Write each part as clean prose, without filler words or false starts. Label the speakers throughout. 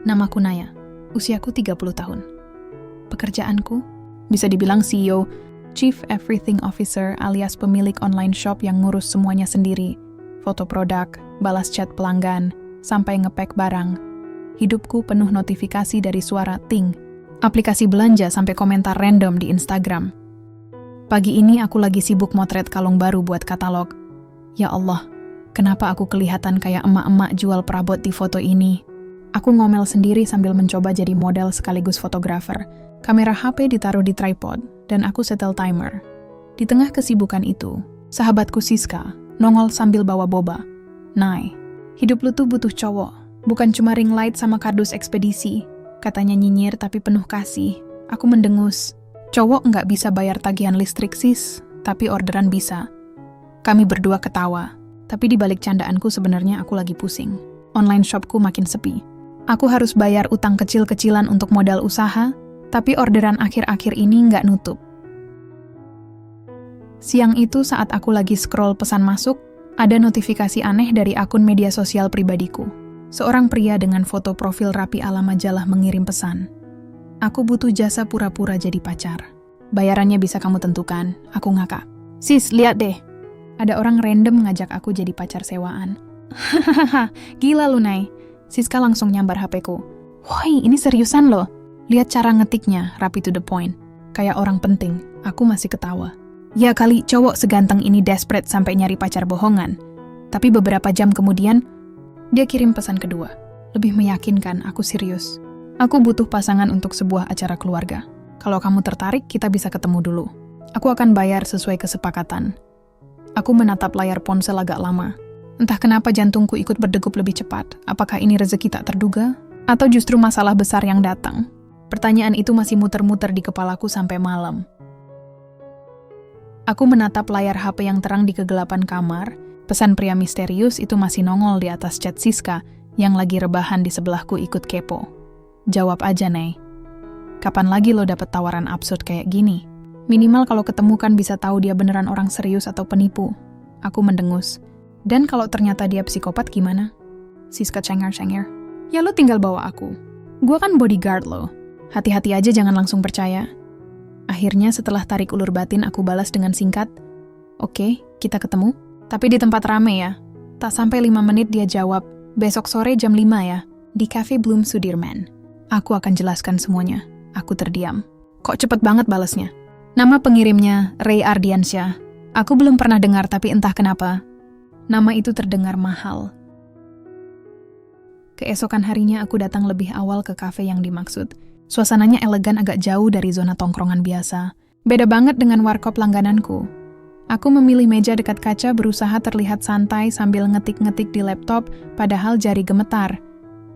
Speaker 1: Namaku Naya, usiaku 30 tahun. Pekerjaanku, bisa dibilang CEO, Chief Everything Officer alias pemilik online shop yang ngurus semuanya sendiri. Foto produk, balas chat pelanggan, sampai ngepack barang. Hidupku penuh notifikasi dari suara ting, aplikasi belanja sampai komentar random di Instagram. Pagi ini aku lagi sibuk motret kalung baru buat katalog. Ya Allah, kenapa aku kelihatan kayak emak-emak jual perabot di foto ini? Aku ngomel sendiri sambil mencoba jadi model sekaligus fotografer. Kamera HP ditaruh di tripod, dan aku setel timer. Di tengah kesibukan itu, sahabatku Siska nongol sambil bawa boba. Nay, hidup lu tuh butuh cowok, bukan cuma ring light sama kardus ekspedisi. Katanya nyinyir tapi penuh kasih. Aku mendengus. Cowok nggak bisa bayar tagihan listrik sis, tapi orderan bisa. Kami berdua ketawa, tapi di balik candaanku sebenarnya aku lagi pusing. Online shopku makin sepi. Aku harus bayar utang kecil-kecilan untuk modal usaha, tapi orderan akhir-akhir ini nggak nutup. Siang itu saat aku lagi scroll pesan masuk, ada notifikasi aneh dari akun media sosial pribadiku. Seorang pria dengan foto profil rapi ala majalah mengirim pesan. Aku butuh jasa pura-pura jadi pacar. Bayarannya bisa kamu tentukan, aku ngakak. Sis, lihat deh. Ada orang random ngajak aku jadi pacar sewaan. Hahaha, gila lu Nay. Siska langsung nyambar HP-ku. Woi, ini seriusan loh. Lihat cara ngetiknya, rapi to the point. Kayak orang penting, aku masih ketawa. Ya kali cowok seganteng ini desperate sampai nyari pacar bohongan. Tapi beberapa jam kemudian, dia kirim pesan kedua. Lebih meyakinkan aku serius. Aku butuh pasangan untuk sebuah acara keluarga. Kalau kamu tertarik, kita bisa ketemu dulu. Aku akan bayar sesuai kesepakatan. Aku menatap layar ponsel agak lama. Entah kenapa jantungku ikut berdegup lebih cepat. Apakah ini rezeki tak terduga? Atau justru masalah besar yang datang? Pertanyaan itu masih muter-muter di kepalaku sampai malam. Aku menatap layar HP yang terang di kegelapan kamar. Pesan pria misterius itu masih nongol di atas chat Siska yang lagi rebahan di sebelahku ikut kepo. Jawab aja, Nay. Kapan lagi lo dapet tawaran absurd kayak gini? Minimal kalau ketemu kan bisa tahu dia beneran orang serius atau penipu. Aku mendengus. Dan kalau ternyata dia psikopat gimana? Siska cengir-cengir. Ya lo tinggal bawa aku. Gua kan bodyguard lo. Hati-hati aja jangan langsung percaya. Akhirnya setelah tarik ulur batin aku balas dengan singkat. Oke, kita ketemu. Tapi di tempat rame ya. Tak sampai 5 menit dia jawab. Besok sore jam 5 ya. Di Cafe Bloom Sudirman. Aku akan jelaskan semuanya. Aku terdiam. Kok cepet banget balasnya? Nama pengirimnya Ray Ardiansyah. Aku belum pernah dengar tapi entah kenapa. Nama itu terdengar mahal. Keesokan harinya aku datang lebih awal ke kafe yang dimaksud. Suasananya elegan agak jauh dari zona tongkrongan biasa. Beda banget dengan warkop langgananku. Aku memilih meja dekat kaca berusaha terlihat santai sambil ngetik-ngetik di laptop, padahal jari gemetar.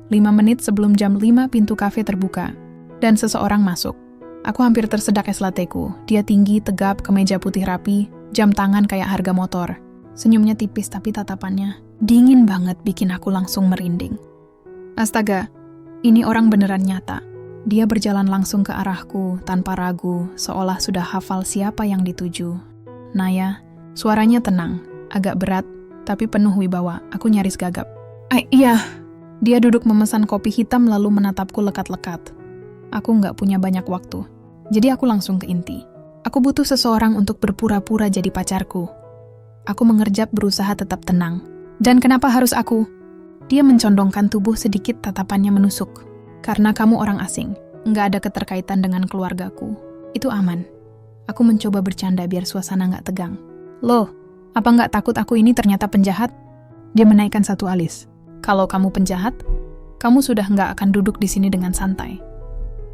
Speaker 1: 5 menit sebelum jam 5 pintu kafe terbuka. Dan seseorang masuk. Aku hampir tersedak es lateku. Dia tinggi, tegap, kemeja putih rapi, jam tangan kayak harga motor. Senyumnya tipis tapi tatapannya dingin banget bikin aku langsung merinding. Astaga, ini orang beneran nyata. Dia berjalan langsung ke arahku tanpa ragu, seolah sudah hafal siapa yang dituju. Naya, suaranya tenang, agak berat, tapi penuh wibawa. Aku nyaris gagap. Iya. Dia duduk memesan kopi hitam lalu menatapku lekat-lekat. Aku nggak punya banyak waktu, jadi aku langsung ke inti. Aku butuh seseorang untuk berpura-pura jadi pacarku. Aku mengerjap berusaha tetap tenang. Dan kenapa harus aku? Dia mencondongkan tubuh sedikit, tatapannya menusuk. Karena kamu orang asing, nggak ada keterkaitan dengan keluargaku. Itu aman. Aku mencoba bercanda biar suasana nggak tegang. Loh, apa nggak takut aku ini ternyata penjahat? Dia menaikkan satu alis. Kalau kamu penjahat, kamu sudah nggak akan duduk di sini dengan santai.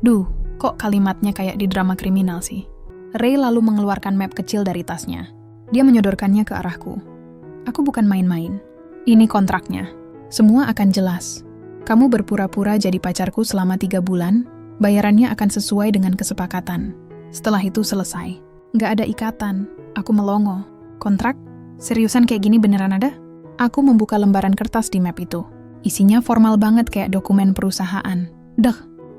Speaker 1: Duh, kok kalimatnya kayak di drama kriminal sih? Ray lalu mengeluarkan map kecil dari tasnya. Dia menyodorkannya ke arahku. Aku bukan main-main. Ini kontraknya. Semua akan jelas. Kamu berpura-pura jadi pacarku selama 3 bulan, bayarannya akan sesuai dengan kesepakatan. Setelah itu selesai. Nggak ada ikatan. Aku melongo. Kontrak? Seriusan kayak gini beneran ada? Aku membuka lembaran kertas di map itu. Isinya formal banget kayak dokumen perusahaan.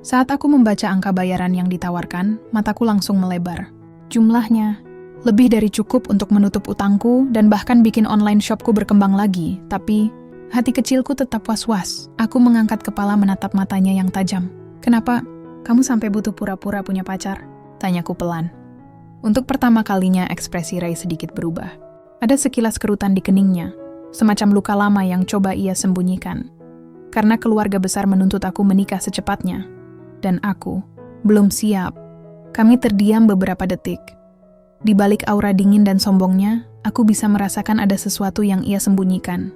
Speaker 1: Saat aku membaca angka bayaran yang ditawarkan, mataku langsung melebar. Jumlahnya lebih dari cukup untuk menutup utangku dan bahkan bikin online shopku berkembang lagi. Tapi Hati kecilku tetap was-was. Aku mengangkat kepala menatap matanya yang tajam. Kenapa kamu sampai butuh pura-pura punya pacar? Tanyaku pelan. Untuk pertama kalinya ekspresi Ray sedikit berubah. Ada sekilas kerutan di keningnya, semacam luka lama yang coba ia sembunyikan. Karena keluarga besar menuntut aku menikah secepatnya. Dan aku belum siap. Kami terdiam beberapa detik. Di balik aura dingin dan sombongnya, aku bisa merasakan ada sesuatu yang ia sembunyikan.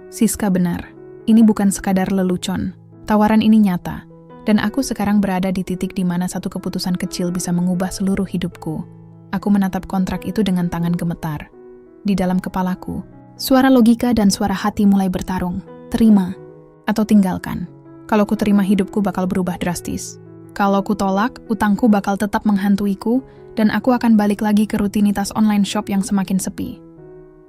Speaker 1: Siska benar, ini bukan sekadar lelucon. Tawaran ini nyata, dan aku sekarang berada di titik di mana satu keputusan kecil bisa mengubah seluruh hidupku. Aku menatap kontrak itu dengan tangan gemetar. Di dalam kepalaku, suara logika dan suara hati mulai bertarung. Terima atau tinggalkan. Kalau ku terima, hidupku bakal berubah drastis. Kalau ku tolak, utangku bakal tetap menghantuiku, dan aku akan balik lagi ke rutinitas online shop yang semakin sepi.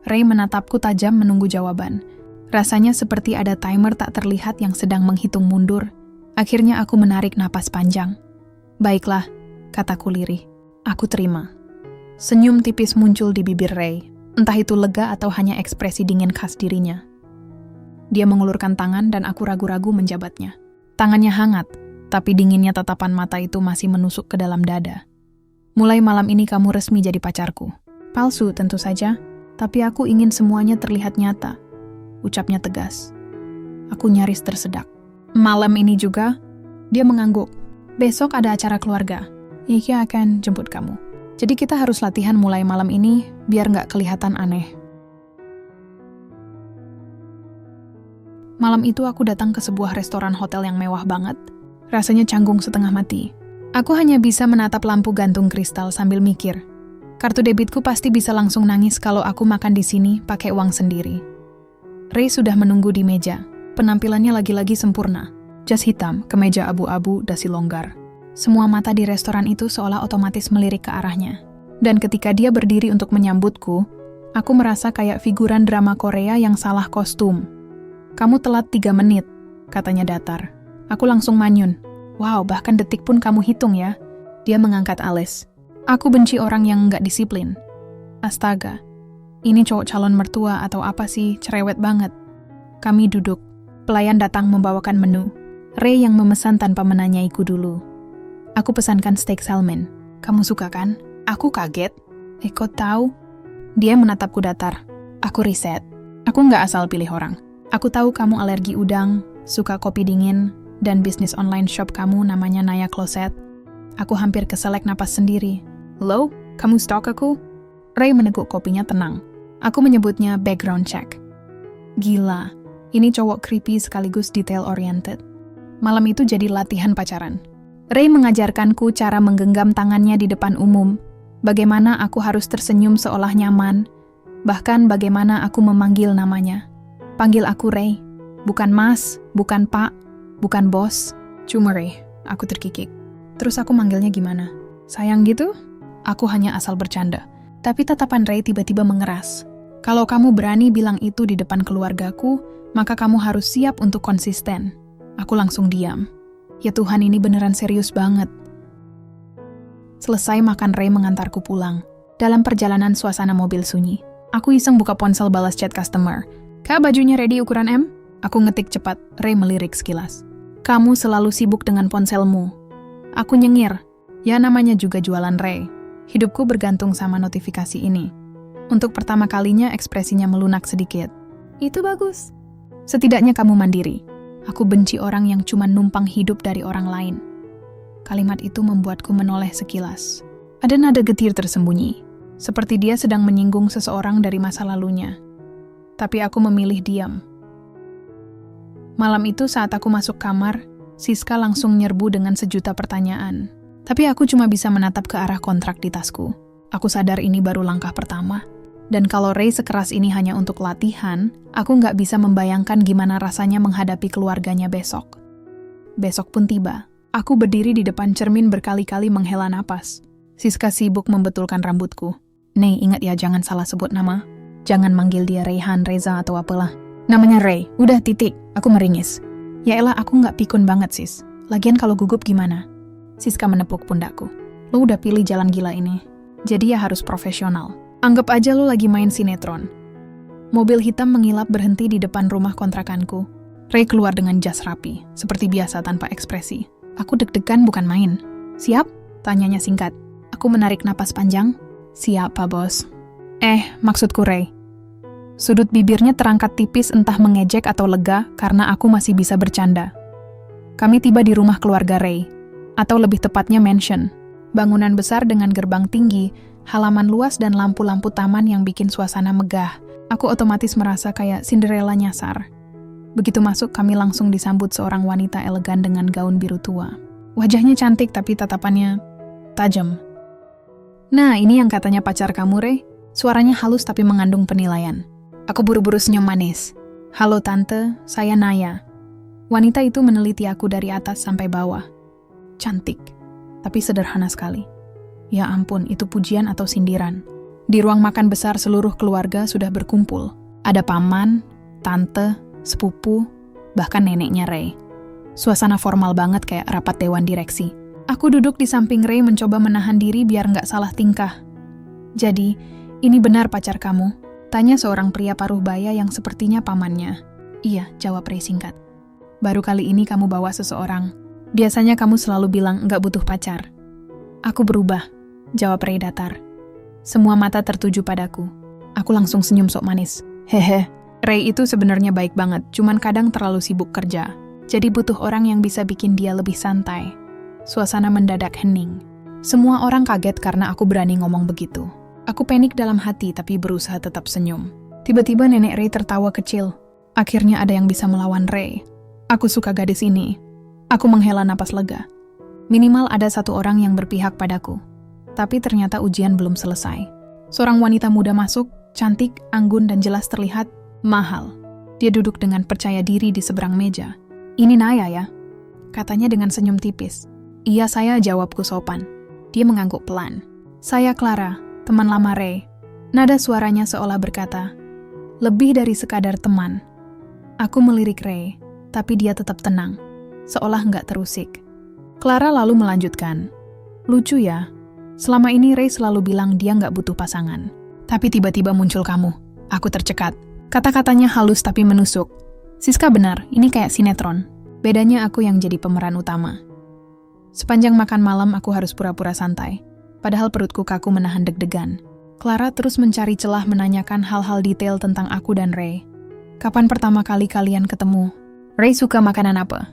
Speaker 1: Ray menatapku tajam menunggu jawaban. Rasanya seperti ada timer tak terlihat yang sedang menghitung mundur. Akhirnya aku menarik napas panjang. Baiklah, kataku lirih. Aku terima. Senyum tipis muncul di bibir Ray. Entah itu lega atau hanya ekspresi dingin khas dirinya. Dia mengulurkan tangan dan aku ragu-ragu menjabatnya. Tangannya hangat, tapi dinginnya tatapan mata itu masih menusuk ke dalam dada. Mulai malam ini kamu resmi jadi pacarku. Palsu tentu saja, tapi aku ingin semuanya terlihat nyata. Ucapnya tegas. Aku nyaris tersedak. Malam ini juga? Dia mengangguk. Besok ada acara keluarga. Iki akan jemput kamu. Jadi kita harus latihan mulai malam ini, biar nggak kelihatan aneh. Malam itu aku datang ke sebuah restoran hotel yang mewah banget. Rasanya canggung setengah mati. Aku hanya bisa menatap lampu gantung kristal sambil mikir. Kartu debitku pasti bisa langsung nangis kalau aku makan di sini pakai uang sendiri. Ray sudah menunggu di meja. Penampilannya lagi-lagi sempurna. Jas hitam, kemeja abu-abu, dasi longgar. Semua mata di restoran itu seolah otomatis melirik ke arahnya. Dan ketika dia berdiri untuk menyambutku, aku merasa kayak figuran drama Korea yang salah kostum. Kamu telat 3 menit, katanya datar. Aku langsung manyun. Wow, bahkan detik pun kamu hitung ya. Dia mengangkat alis. Aku benci orang yang nggak disiplin. Astaga. Ini cowok calon mertua atau apa sih, cerewet banget. Kami duduk. Pelayan datang membawakan menu. Ray yang memesan tanpa menanyaiku dulu. Aku pesankan steak salmon. Kamu suka kan? Aku kaget. Kok tahu? Dia menatapku datar. Aku riset. Aku nggak asal pilih orang. Aku tahu kamu alergi udang, suka kopi dingin, dan bisnis online shop kamu namanya Naya Closet. Aku hampir keselak napas sendiri. Lo, kamu stalk aku? Ray meneguk kopinya tenang. Aku menyebutnya background check. Gila, ini cowok creepy sekaligus detail-oriented. Malam itu jadi latihan pacaran. Ray mengajarkanku cara menggenggam tangannya di depan umum, bagaimana aku harus tersenyum seolah nyaman, bahkan bagaimana aku memanggil namanya. Panggil aku Ray, bukan Mas, bukan Pak, bukan Bos, cuma Ray. Aku terkikik. Terus aku manggilnya gimana? Sayang gitu? Aku hanya asal bercanda. Tapi tatapan Ray tiba-tiba mengeras. Kalau kamu berani bilang itu di depan keluargaku, maka kamu harus siap untuk konsisten. Aku langsung diam. Ya Tuhan, ini beneran serius banget. Selesai makan, Ray mengantarku pulang. Dalam perjalanan suasana mobil sunyi. Aku iseng buka ponsel balas chat customer. Kak, bajunya ready ukuran M? Aku ngetik cepat, Ray melirik sekilas. Kamu selalu sibuk dengan ponselmu. Aku nyengir. Ya namanya juga jualan Ray. Hidupku bergantung sama notifikasi ini. Untuk pertama kalinya ekspresinya melunak sedikit. Itu bagus. Setidaknya kamu mandiri. Aku benci orang yang cuma numpang hidup dari orang lain. Kalimat itu membuatku menoleh sekilas. Ada nada getir tersembunyi. Seperti dia sedang menyinggung seseorang dari masa lalunya. Tapi aku memilih diam. Malam itu saat aku masuk kamar, Siska langsung nyerbu dengan sejuta pertanyaan. Tapi aku cuma bisa menatap ke arah kontrak di tasku. Aku sadar ini baru langkah pertama. Dan kalau Ray sekeras ini hanya untuk latihan, aku nggak bisa membayangkan gimana rasanya menghadapi keluarganya besok. Besok pun tiba. Aku berdiri di depan cermin berkali-kali menghela napas. Siska sibuk membetulkan rambutku. Nih, ingat ya, jangan salah sebut nama. Jangan manggil dia Rayhan, Reza, atau apalah. Namanya Ray. Udah, titik. Aku meringis. Yaelah, aku nggak pikun banget, sis. Lagian kalau gugup gimana? Siska menepuk pundakku. Lo udah pilih jalan gila ini. Jadi ya harus profesional. Anggap aja lo lagi main sinetron. Mobil hitam mengilap berhenti di depan rumah kontrakanku. Ray keluar dengan jas rapi, seperti biasa tanpa ekspresi. Aku deg-degan bukan main. "Siap?" tanyanya singkat. Aku menarik napas panjang. "Siap, Pak Bos." Maksudku Ray." Sudut bibirnya terangkat tipis entah mengejek atau lega karena aku masih bisa bercanda. Kami tiba di rumah keluarga Ray, atau lebih tepatnya mansion. Bangunan besar dengan gerbang tinggi, halaman luas dan lampu-lampu taman yang bikin suasana megah. Aku otomatis merasa kayak Cinderella nyasar. Begitu masuk, kami langsung disambut seorang wanita elegan dengan gaun biru tua. Wajahnya cantik tapi tatapannya tajam. "Nah, ini yang katanya pacar kamu, Ray." Suaranya halus tapi mengandung penilaian. Aku buru-buru senyum manis. "Halo Tante, saya Naya." Wanita itu meneliti aku dari atas sampai bawah. Cantik, tapi sederhana sekali. Ya ampun, itu pujian atau sindiran? Di ruang makan besar seluruh keluarga sudah berkumpul. Ada paman, tante, sepupu, bahkan neneknya Ray. Suasana formal banget kayak rapat dewan direksi. Aku duduk di samping Ray mencoba menahan diri biar nggak salah tingkah. "Jadi, ini benar pacar kamu?" tanya seorang pria paruh baya yang sepertinya pamannya. "Iya," jawab Ray singkat. "Baru kali ini kamu bawa seseorang. Biasanya kamu selalu bilang nggak butuh pacar." "Aku berubah," jawab Ray datar. Semua mata tertuju padaku. Aku langsung senyum sok manis. "Hehe, Ray itu sebenarnya baik banget, cuman kadang terlalu sibuk kerja. Jadi butuh orang yang bisa bikin dia lebih santai." Suasana mendadak hening. Semua orang kaget karena aku berani ngomong begitu. Aku panik dalam hati tapi berusaha tetap senyum. Tiba-tiba nenek Ray tertawa kecil. Akhirnya ada yang bisa melawan Ray. Aku suka gadis ini. Aku menghela napas lega. Minimal ada satu orang yang berpihak padaku. Tapi ternyata ujian belum selesai. Seorang wanita muda masuk, cantik, anggun dan jelas terlihat mahal. Dia duduk dengan percaya diri di seberang meja. "Ini Naya ya?" katanya dengan senyum tipis. "Iya saya," jawabku sopan. Dia mengangguk pelan. "Saya Clara, teman lama Ray." Nada suaranya seolah berkata, "Lebih dari sekadar teman." Aku melirik Ray, tapi dia tetap tenang, seolah nggak terusik. Clara lalu melanjutkan, "Lucu ya, selama ini Ray selalu bilang dia nggak butuh pasangan. Tapi tiba-tiba muncul kamu." Aku tercekat. Kata-katanya halus tapi menusuk. "Siska benar, ini kayak sinetron. Bedanya aku yang jadi pemeran utama." Sepanjang makan malam aku harus pura-pura santai. Padahal perutku kaku menahan deg-degan. Clara terus mencari celah menanyakan hal-hal detail tentang aku dan Ray. "Kapan pertama kali kalian ketemu? Ray suka makanan apa?"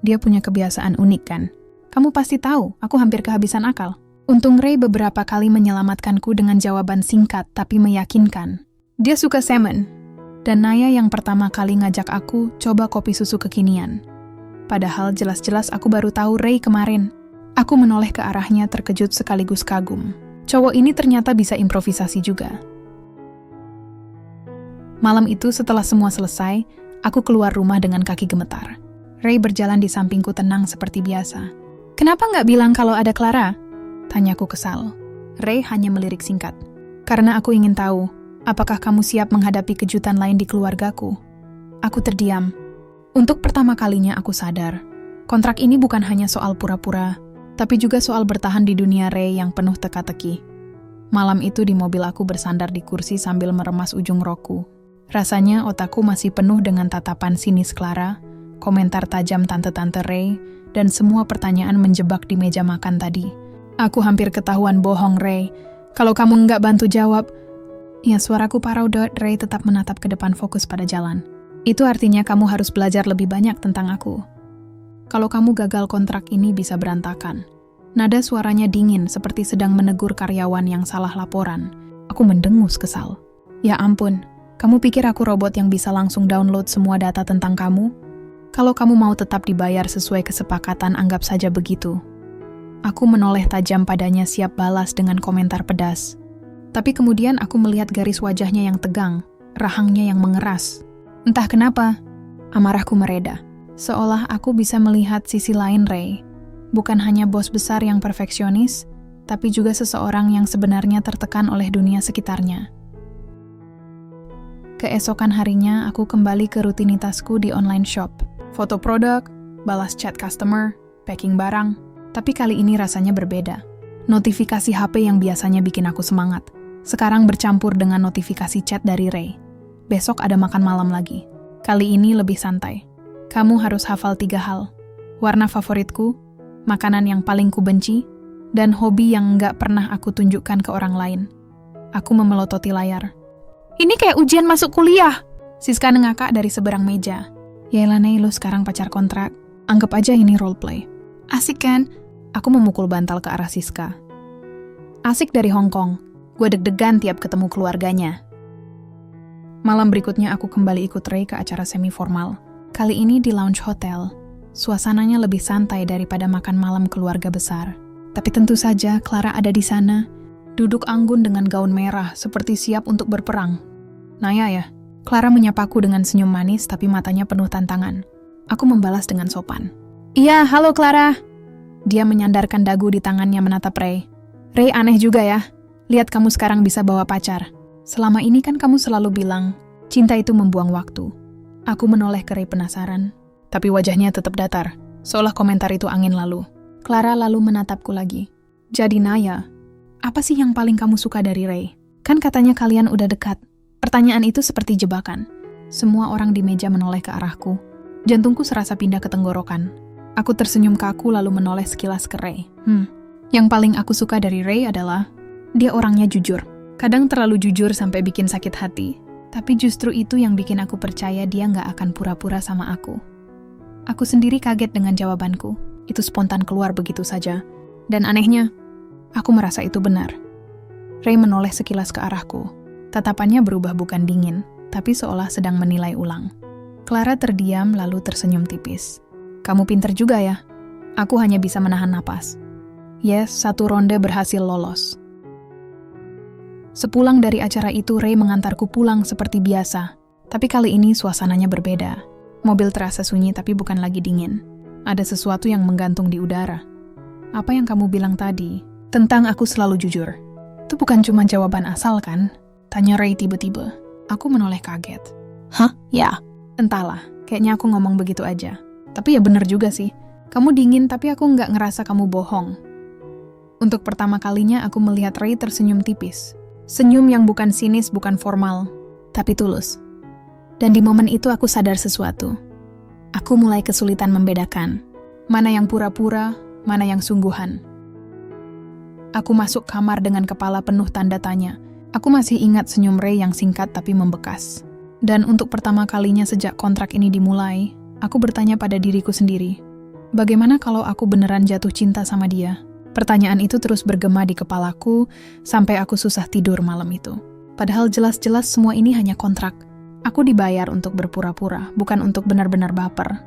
Speaker 1: Dia punya kebiasaan unik kan? "Kamu pasti tahu, aku hampir kehabisan akal." Untung Ray beberapa kali menyelamatkanku dengan jawaban singkat tapi meyakinkan. Dia suka salmon. Dan Naya yang pertama kali ngajak aku coba kopi susu kekinian. Padahal jelas-jelas aku baru tahu Ray kemarin. Aku menoleh ke arahnya terkejut sekaligus kagum. Cowok ini ternyata bisa improvisasi juga. Malam itu setelah semua selesai, aku keluar rumah dengan kaki gemetar. Ray berjalan di sampingku tenang seperti biasa. "Kenapa nggak bilang kalau ada Clara?" tanyaku kesal. Ray hanya melirik singkat. "Karena aku ingin tahu, apakah kamu siap menghadapi kejutan lain di keluargaku?" Aku terdiam. Untuk pertama kalinya aku sadar, kontrak ini bukan hanya soal pura-pura, tapi juga soal bertahan di dunia Ray yang penuh teka-teki. Malam itu di mobil aku bersandar di kursi sambil meremas ujung rokku. Rasanya otakku masih penuh dengan tatapan sinis Clara, komentar tajam tante-tante Ray, dan semua pertanyaan menjebak di meja makan tadi. Aku hampir ketahuan bohong, Ray. Kalau kamu nggak bantu jawab... Ya, suaraku paraudot. Ray tetap menatap ke depan fokus pada jalan. "Itu artinya kamu harus belajar lebih banyak tentang aku. Kalau kamu gagal kontrak ini bisa berantakan." Nada suaranya dingin seperti sedang menegur karyawan yang salah laporan. Aku mendengus kesal. "Ya ampun, kamu pikir aku robot yang bisa langsung download semua data tentang kamu? Kalau kamu mau tetap dibayar sesuai kesepakatan, anggap saja begitu." Aku menoleh tajam padanya siap balas dengan komentar pedas. Tapi kemudian aku melihat garis wajahnya yang tegang, rahangnya yang mengeras. Entah kenapa, amarahku mereda. Seolah aku bisa melihat sisi lain Ray. Bukan hanya bos besar yang perfeksionis, tapi juga seseorang yang sebenarnya tertekan oleh dunia sekitarnya. Keesokan harinya, aku kembali ke rutinitasku di online shop. Foto produk, balas chat customer, packing barang. Tapi kali ini rasanya berbeda. Notifikasi HP yang biasanya bikin aku semangat, sekarang bercampur dengan notifikasi chat dari Ray. Besok ada makan malam lagi. Kali ini lebih santai. Kamu harus hafal 3 hal. Warna favoritku, makanan yang paling kubenci, dan hobi yang nggak pernah aku tunjukkan ke orang lain. Aku memelototi layar. Ini kayak ujian masuk kuliah. Siska nengakak dari seberang meja. Yaelah Nei, lu sekarang pacar kontrak. Anggap aja ini roleplay. Asik kan? Aku memukul bantal ke arah Siska. Asik dari Hong Kong. Gue deg-degan tiap ketemu keluarganya. Malam berikutnya aku kembali ikut Ray ke acara semi-formal. Kali ini di lounge hotel. Suasananya lebih santai daripada makan malam keluarga besar. Tapi tentu saja Clara ada di sana, duduk anggun dengan gaun merah seperti siap untuk berperang. Naya ya? Clara menyapaku dengan senyum manis tapi matanya penuh tantangan. Aku membalas dengan sopan. Iya, halo Clara. Dia menyandarkan dagu di tangannya menatap Ray. Ray, aneh juga ya. Lihat kamu sekarang bisa bawa pacar. Selama ini kan kamu selalu bilang, cinta itu membuang waktu. Aku menoleh ke Ray penasaran, tapi wajahnya tetap datar, seolah komentar itu angin lalu. Clara lalu menatapku lagi. Jadi Naya, apa sih yang paling kamu suka dari Ray? Kan katanya kalian udah dekat. Pertanyaan itu seperti jebakan. Semua orang di meja menoleh ke arahku. Jantungku serasa pindah ke tenggorokan. Aku tersenyum kaku lalu menoleh sekilas ke Ray. Yang paling aku suka dari Ray adalah dia orangnya jujur. Kadang terlalu jujur sampai bikin sakit hati. Tapi justru itu yang bikin aku percaya dia nggak akan pura-pura sama aku. Aku sendiri kaget dengan jawabanku. Itu spontan keluar begitu saja. Dan anehnya, aku merasa itu benar. Ray menoleh sekilas ke arahku. Tatapannya berubah bukan dingin, tapi seolah sedang menilai ulang. Clara terdiam lalu tersenyum tipis. Kamu pinter juga ya. Aku hanya bisa menahan napas. Yes, 1 ronde berhasil lolos. Sepulang dari acara itu, Ray mengantarku pulang seperti biasa. Tapi kali ini suasananya berbeda. Mobil terasa sunyi tapi bukan lagi dingin. Ada sesuatu yang menggantung di udara. Apa yang kamu bilang tadi? Tentang aku selalu jujur. Itu bukan cuma jawaban asal kan? Tanya Ray tiba-tiba. Aku menoleh kaget. Hah? Ya. Entahlah, kayaknya aku ngomong begitu aja. Tapi ya bener juga sih. Kamu dingin tapi aku nggak ngerasa kamu bohong. Untuk pertama kalinya aku melihat Ray tersenyum tipis. Senyum yang bukan sinis, bukan formal, tapi tulus. Dan di momen itu aku sadar sesuatu. Aku mulai kesulitan membedakan mana yang pura-pura, mana yang sungguhan. Aku masuk kamar dengan kepala penuh tanda tanya. Aku masih ingat senyum Ray yang singkat tapi membekas. Dan untuk pertama kalinya sejak kontrak ini dimulai, aku bertanya pada diriku sendiri, bagaimana kalau aku beneran jatuh cinta sama dia? Pertanyaan itu terus bergema di kepalaku sampai aku susah tidur malam itu. Padahal jelas-jelas semua ini hanya kontrak. Aku dibayar untuk berpura-pura, bukan untuk benar-benar baper.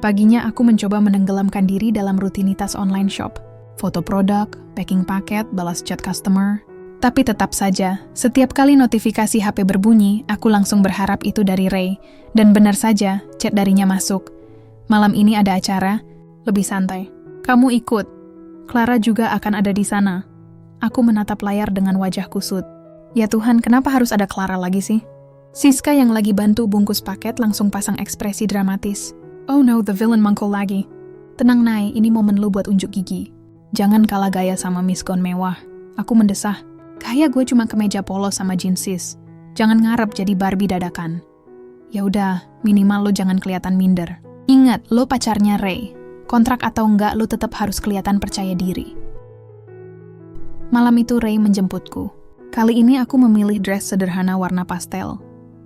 Speaker 1: Paginya aku mencoba menenggelamkan diri dalam rutinitas online shop. Foto produk, packing paket, balas chat customer. Tapi tetap saja, setiap kali notifikasi HP berbunyi, aku langsung berharap itu dari Ray. Dan benar saja, chat darinya masuk. Malam ini ada acara, lebih santai. Kamu ikut. Clara juga akan ada di sana. Aku menatap layar dengan wajah kusut. Ya Tuhan, kenapa harus ada Clara lagi sih? Siska yang lagi bantu bungkus paket langsung pasang ekspresi dramatis. Oh no, the villain mangkul lagi. Tenang Nay, ini momen lu buat unjuk gigi. Jangan kalah gaya sama Miss Gon mewah. Aku mendesah. Gaya gue cuma kemeja polos sama jeans sis. Jangan ngarep jadi Barbie dadakan. Ya udah, minimal lu jangan kelihatan minder. Ingat, lu pacarnya Ray. Kontrak atau enggak, lu tetap harus kelihatan percaya diri. Malam itu Ray menjemputku. Kali ini aku memilih dress sederhana warna pastel.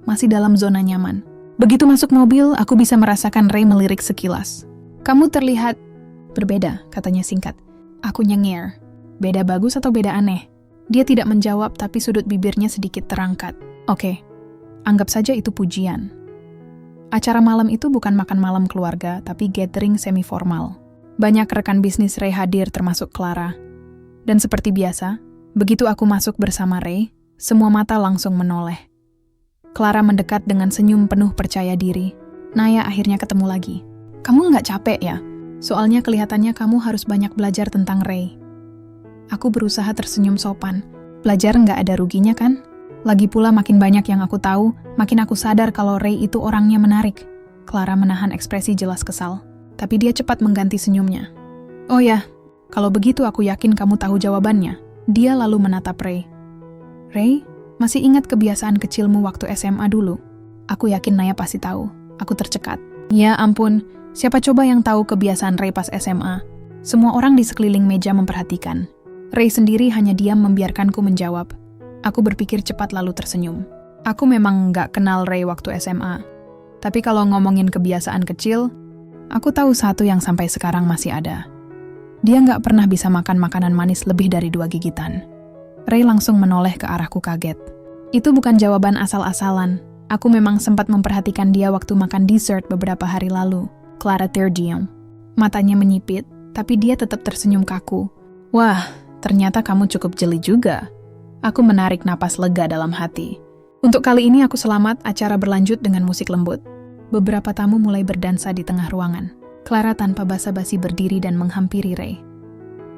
Speaker 1: Masih dalam zona nyaman. Begitu masuk mobil, aku bisa merasakan Ray melirik sekilas. Kamu terlihat berbeda, katanya singkat. Aku nyengir. Beda bagus atau beda aneh? Dia tidak menjawab tapi sudut bibirnya sedikit terangkat. Oke, anggap saja itu pujian. Acara malam itu bukan makan malam keluarga, tapi gathering semi-formal. Banyak rekan bisnis Ray hadir termasuk Clara. Dan seperti biasa, begitu aku masuk bersama Ray, semua mata langsung menoleh. Clara mendekat dengan senyum penuh percaya diri. Naya akhirnya ketemu lagi. Kamu nggak capek ya? Soalnya kelihatannya kamu harus banyak belajar tentang Ray. Aku berusaha tersenyum sopan. Belajar nggak ada ruginya kan? Lagi pula makin banyak yang aku tahu, makin aku sadar kalau Ray itu orangnya menarik. Clara menahan ekspresi jelas kesal, tapi dia cepat mengganti senyumnya. Oh ya, kalau begitu aku yakin kamu tahu jawabannya. Dia lalu menatap Ray. Ray, Masih ingat kebiasaan kecilmu waktu SMA dulu? Aku yakin Naya pasti tahu. Aku tercekat. Ya ampun, siapa coba yang tahu kebiasaan Ray pas SMA? Semua orang di sekeliling meja memperhatikan. Ray sendiri hanya diam membiarkanku menjawab. Aku berpikir cepat lalu tersenyum. Aku memang nggak kenal Ray waktu SMA. Tapi kalau ngomongin kebiasaan kecil, aku tahu satu yang sampai sekarang masih ada. Dia nggak pernah bisa makan makanan manis lebih dari 2 gigitan. Ray langsung menoleh ke arahku kaget. Itu bukan jawaban asal-asalan. Aku memang sempat memperhatikan dia waktu makan dessert beberapa hari lalu. Clara terdiam. Matanya menyipit, tapi dia tetap tersenyum kaku. Wah, ternyata kamu cukup jeli juga. Aku menarik napas lega dalam hati. Untuk kali ini aku selamat, acara berlanjut dengan musik lembut. Beberapa tamu mulai berdansa di tengah ruangan. Clara tanpa basa-basi berdiri dan menghampiri Ray.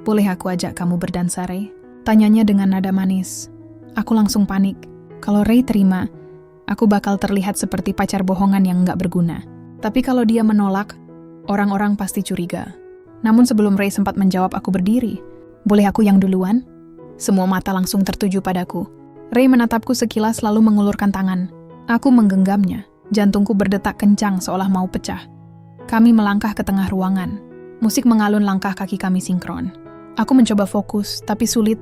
Speaker 1: Boleh aku ajak kamu berdansa, Ray? Tanyanya dengan nada manis. Aku langsung panik. Kalau Ray terima, aku bakal terlihat seperti pacar bohongan yang nggak berguna. Tapi kalau dia menolak, orang-orang pasti curiga. Namun sebelum Ray sempat menjawab, aku berdiri. Boleh aku yang duluan? Semua mata langsung tertuju padaku. Ray menatapku sekilas lalu mengulurkan tangan. Aku menggenggamnya. Jantungku berdetak kencang seolah mau pecah. Kami melangkah ke tengah ruangan. Musik mengalun langkah kaki kami sinkron. Aku mencoba fokus, tapi sulit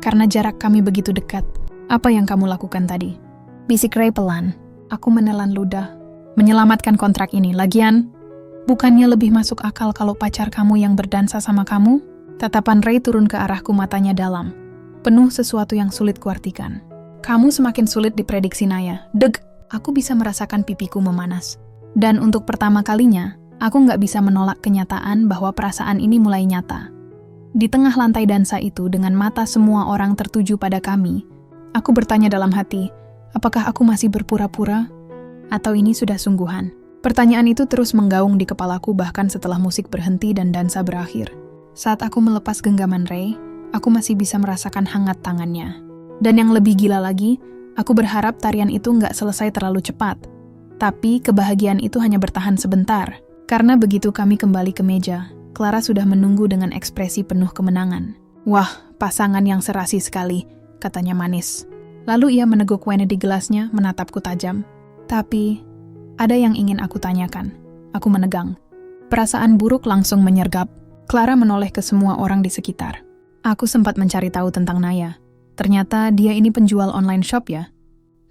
Speaker 1: karena jarak kami begitu dekat. Apa yang kamu lakukan tadi? Bisik Ray pelan. Aku menelan ludah. Menyelamatkan kontrak ini. Lagian, bukannya lebih masuk akal kalau pacar kamu yang berdansa sama kamu? Tatapan Ray turun ke arahku, matanya dalam. Penuh sesuatu yang sulit kuartikan. Kamu semakin sulit diprediksi, Naya. Deg! Aku bisa merasakan pipiku memanas. Dan untuk pertama kalinya, aku nggak bisa menolak kenyataan bahwa perasaan ini mulai nyata. Di tengah lantai dansa itu, dengan mata semua orang tertuju pada kami, aku bertanya dalam hati, apakah aku masih berpura-pura? Atau ini sudah sungguhan? Pertanyaan itu terus menggaung di kepalaku bahkan setelah musik berhenti dan dansa berakhir. Saat aku melepas genggaman Ray, aku masih bisa merasakan hangat tangannya. Dan yang lebih gila lagi, aku berharap tarian itu nggak selesai terlalu cepat. Tapi kebahagiaan itu hanya bertahan sebentar. Karena begitu kami kembali ke meja, Clara sudah menunggu dengan ekspresi penuh kemenangan. Wah, pasangan yang serasi sekali, katanya manis. Lalu ia meneguk wine di gelasnya, menatapku tajam. Tapi, ada yang ingin aku tanyakan. Aku menegang. Perasaan buruk langsung menyergap. Clara menoleh ke semua orang di sekitar. Aku sempat mencari tahu tentang Naya. Ternyata dia ini penjual online shop ya.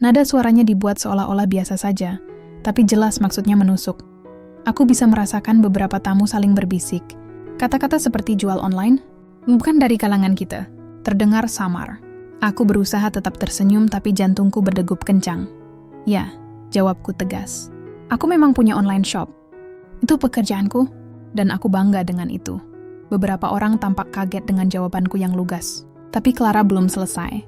Speaker 1: Nada suaranya dibuat seolah-olah biasa saja, tapi jelas maksudnya menusuk. Aku bisa merasakan beberapa tamu saling berbisik. Kata-kata seperti jual online, bukan dari kalangan kita. Terdengar samar. Aku berusaha tetap tersenyum tapi jantungku berdegup kencang. Ya, jawabku tegas. Aku memang punya online shop. Itu pekerjaanku, dan aku bangga dengan itu. Beberapa orang tampak kaget dengan jawabanku yang lugas. Tapi Clara belum selesai.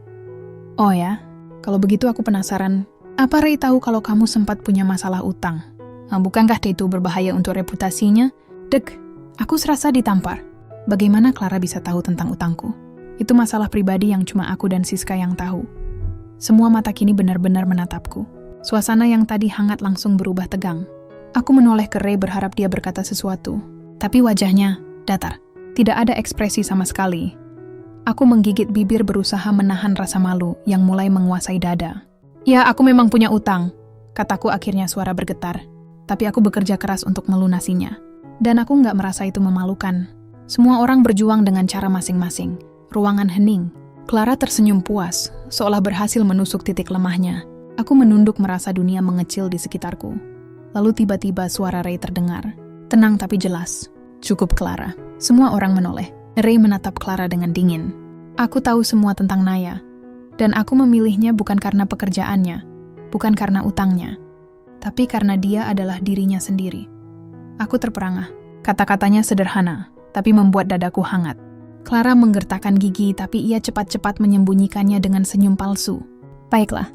Speaker 1: Oh ya, kalau begitu aku penasaran, apa Ray tahu kalau kamu sempat punya masalah utang? Nah, bukankah itu berbahaya untuk reputasinya? Deg, aku serasa ditampar. Bagaimana Clara bisa tahu tentang utangku? Itu masalah pribadi yang cuma aku dan Siska yang tahu. Semua mata kini benar-benar menatapku. Suasana yang tadi hangat langsung berubah tegang. Aku menoleh ke Ray berharap dia berkata sesuatu. Tapi wajahnya datar. Tidak ada ekspresi sama sekali. Aku menggigit bibir berusaha menahan rasa malu yang mulai menguasai dada. Ya, aku memang punya utang, kataku akhirnya suara bergetar. Tapi aku bekerja keras untuk melunasinya. Dan aku nggak merasa itu memalukan. Semua orang berjuang dengan cara masing-masing. Ruangan hening. Clara tersenyum puas, seolah berhasil menusuk titik lemahnya. Aku menunduk merasa dunia mengecil di sekitarku. Lalu tiba-tiba suara Ray terdengar. Tenang tapi jelas. Cukup, Clara. Semua orang menoleh. Ray menatap Clara dengan dingin. Aku tahu semua tentang Naya. Dan aku memilihnya bukan karena pekerjaannya, bukan karena utangnya, tapi karena dia adalah dirinya sendiri. Aku terperangah. Kata-katanya sederhana, tapi membuat dadaku hangat. Clara menggertakkan gigi, tapi ia cepat-cepat menyembunyikannya dengan senyum palsu. Baiklah,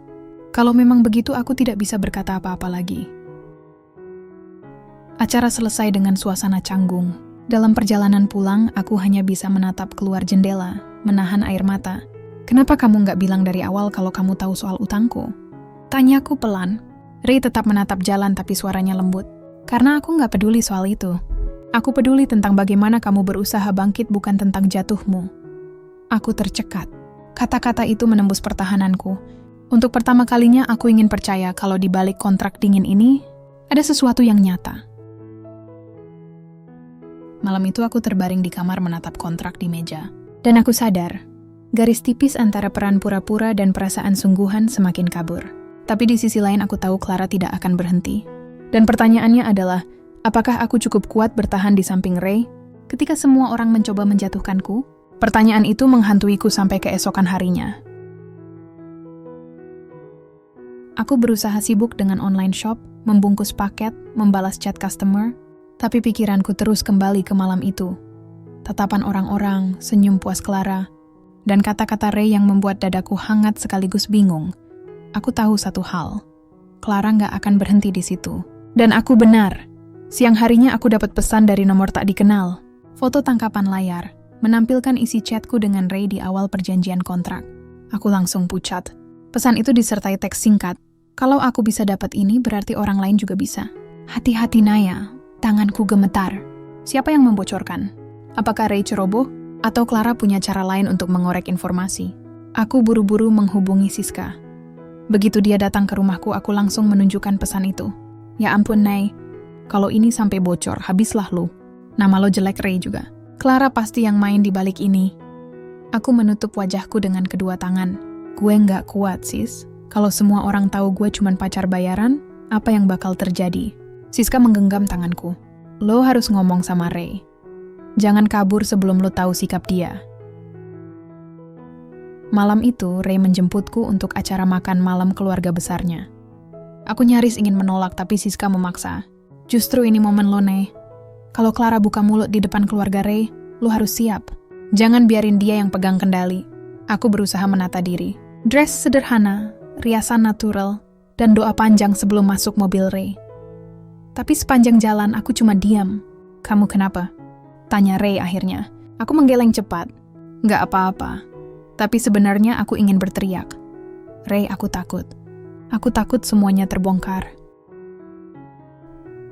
Speaker 1: kalau memang begitu aku tidak bisa berkata apa-apa lagi. Acara selesai dengan suasana canggung. Dalam perjalanan pulang, aku hanya bisa menatap keluar jendela, menahan air mata. Kenapa kamu nggak bilang dari awal kalau kamu tahu soal utangku? Tanyaku pelan. Ray tetap menatap jalan tapi suaranya lembut. Karena aku nggak peduli soal itu. Aku peduli tentang bagaimana kamu berusaha bangkit bukan tentang jatuhmu. Aku tercekat. Kata-kata itu menembus pertahananku. Untuk pertama kalinya aku ingin percaya kalau di balik kontrak dingin ini ada sesuatu yang nyata. Malam itu aku terbaring di kamar menatap kontrak di meja. Dan aku sadar, garis tipis antara peran pura-pura dan perasaan sungguhan semakin kabur. Tapi di sisi lain aku tahu Clara tidak akan berhenti. Dan pertanyaannya adalah, apakah aku cukup kuat bertahan di samping Ray ketika semua orang mencoba menjatuhkanku? Pertanyaan itu menghantuiku sampai keesokan harinya. Aku berusaha sibuk dengan online shop, membungkus paket, membalas chat customer, tapi pikiranku terus kembali ke malam itu. Tatapan orang-orang, senyum puas Clara, dan kata-kata Ray yang membuat dadaku hangat sekaligus bingung. Aku tahu satu hal, Clara nggak akan berhenti di situ. Dan aku benar. Siang harinya aku dapat pesan dari nomor tak dikenal. Foto tangkapan layar, menampilkan isi chatku dengan Ray di awal perjanjian kontrak. Aku langsung pucat. Pesan itu disertai teks singkat. Kalau aku bisa dapat ini, berarti orang lain juga bisa. Hati-hati Naya, tanganku gemetar. Siapa yang membocorkan? Apakah Ray ceroboh? Atau Clara punya cara lain untuk mengorek informasi? Aku buru-buru menghubungi Siska. Begitu dia datang ke rumahku, aku langsung menunjukkan pesan itu. Ya ampun, Nay. Kalau ini sampai bocor, habislah lu. Nama lo jelek Ray juga. Clara pasti yang main di balik ini. Aku menutup wajahku dengan kedua tangan. Gue nggak kuat, sis. Kalau semua orang tahu gue cuman pacar bayaran, apa yang bakal terjadi? Siska menggenggam tanganku. Lo harus ngomong sama Ray. Jangan kabur sebelum lo tahu sikap dia. Malam itu, Ray menjemputku untuk acara makan malam keluarga besarnya. Aku nyaris ingin menolak, tapi Siska memaksa. Justru ini momen lo, Nay. Kalau Clara buka mulut di depan keluarga Ray, lo harus siap. Jangan biarin dia yang pegang kendali. Aku berusaha menata diri. Dress sederhana, riasan natural, dan doa panjang sebelum masuk mobil Ray. Tapi sepanjang jalan aku cuma diam. Kamu kenapa? Tanya Ray akhirnya. Aku menggeleng cepat. Nggak apa-apa. Tapi sebenarnya aku ingin berteriak. Ray, aku takut. Aku takut semuanya terbongkar.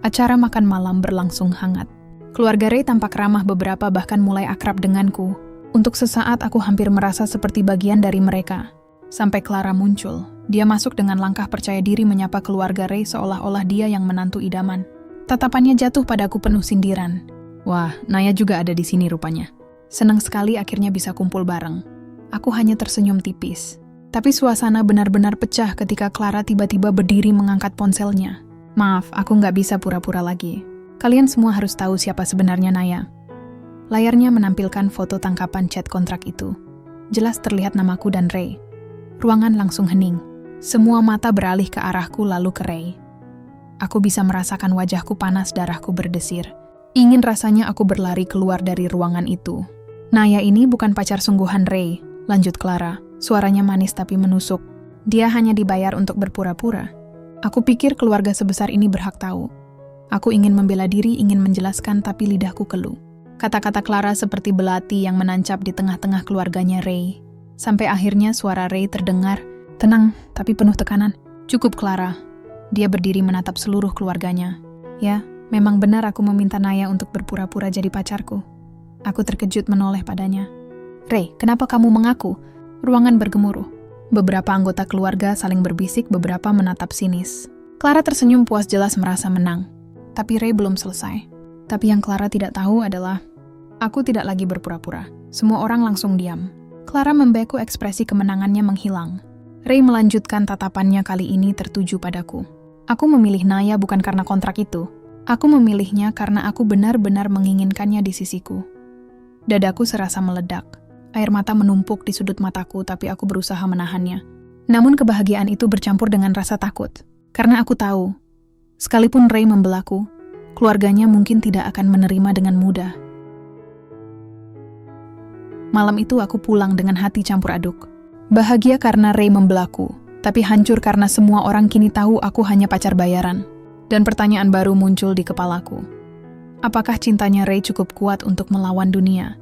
Speaker 1: Acara makan malam berlangsung hangat. Keluarga Ray tampak ramah, beberapa bahkan mulai akrab denganku. Untuk sesaat aku hampir merasa seperti bagian dari mereka. Sampai Clara muncul. Dia masuk dengan langkah percaya diri menyapa keluarga Ray seolah-olah dia yang menantu idaman. Tatapannya jatuh padaku penuh sindiran. Wah, Naya juga ada di sini rupanya. Senang sekali akhirnya bisa kumpul bareng. Aku hanya tersenyum tipis. Tapi suasana benar-benar pecah ketika Clara tiba-tiba berdiri mengangkat ponselnya. Maaf, aku nggak bisa pura-pura lagi. Kalian semua harus tahu siapa sebenarnya Naya. Layarnya menampilkan foto tangkapan chat kontrak itu. Jelas terlihat namaku dan Ray. Ruangan langsung hening. Semua mata beralih ke arahku lalu ke Ray. Aku bisa merasakan wajahku panas, darahku berdesir. Ingin rasanya aku berlari keluar dari ruangan itu. Naya ini bukan pacar sungguhan Ray, lanjut Clara. Suaranya manis tapi menusuk. Dia hanya dibayar untuk berpura-pura. Aku pikir keluarga sebesar ini berhak tahu. Aku ingin membela diri, ingin menjelaskan, tapi lidahku keluh. Kata-kata Clara seperti belati yang menancap di tengah-tengah keluarganya Ray. Sampai akhirnya suara Ray terdengar, tenang tapi penuh tekanan. Cukup Clara. Dia berdiri menatap seluruh keluarganya. Ya, memang benar aku meminta Naya untuk berpura-pura jadi pacarku. Aku terkejut menoleh padanya. Ray, kenapa kamu mengaku? Ruangan bergemuruh. Beberapa anggota keluarga saling berbisik, beberapa menatap sinis. Clara tersenyum puas, jelas merasa menang. Tapi Ray belum selesai. Tapi yang Clara tidak tahu adalah, aku tidak lagi berpura-pura. Semua orang langsung diam. Clara membeku, ekspresi kemenangannya menghilang. Ray melanjutkan, tatapannya kali ini tertuju padaku. Aku memilih Naya bukan karena kontrak itu. Aku memilihnya karena aku benar-benar menginginkannya di sisiku. Dadaku serasa meledak. Air mata menumpuk di sudut mataku, tapi aku berusaha menahannya. Namun kebahagiaan itu bercampur dengan rasa takut. Karena aku tahu, sekalipun Ray membelaku, keluarganya mungkin tidak akan menerima dengan mudah. Malam itu aku pulang dengan hati campur aduk. Bahagia karena Ray membelaku, tapi hancur karena semua orang kini tahu aku hanya pacar bayaran. Dan pertanyaan baru muncul di kepalaku. Apakah cintanya Ray cukup kuat untuk melawan dunia?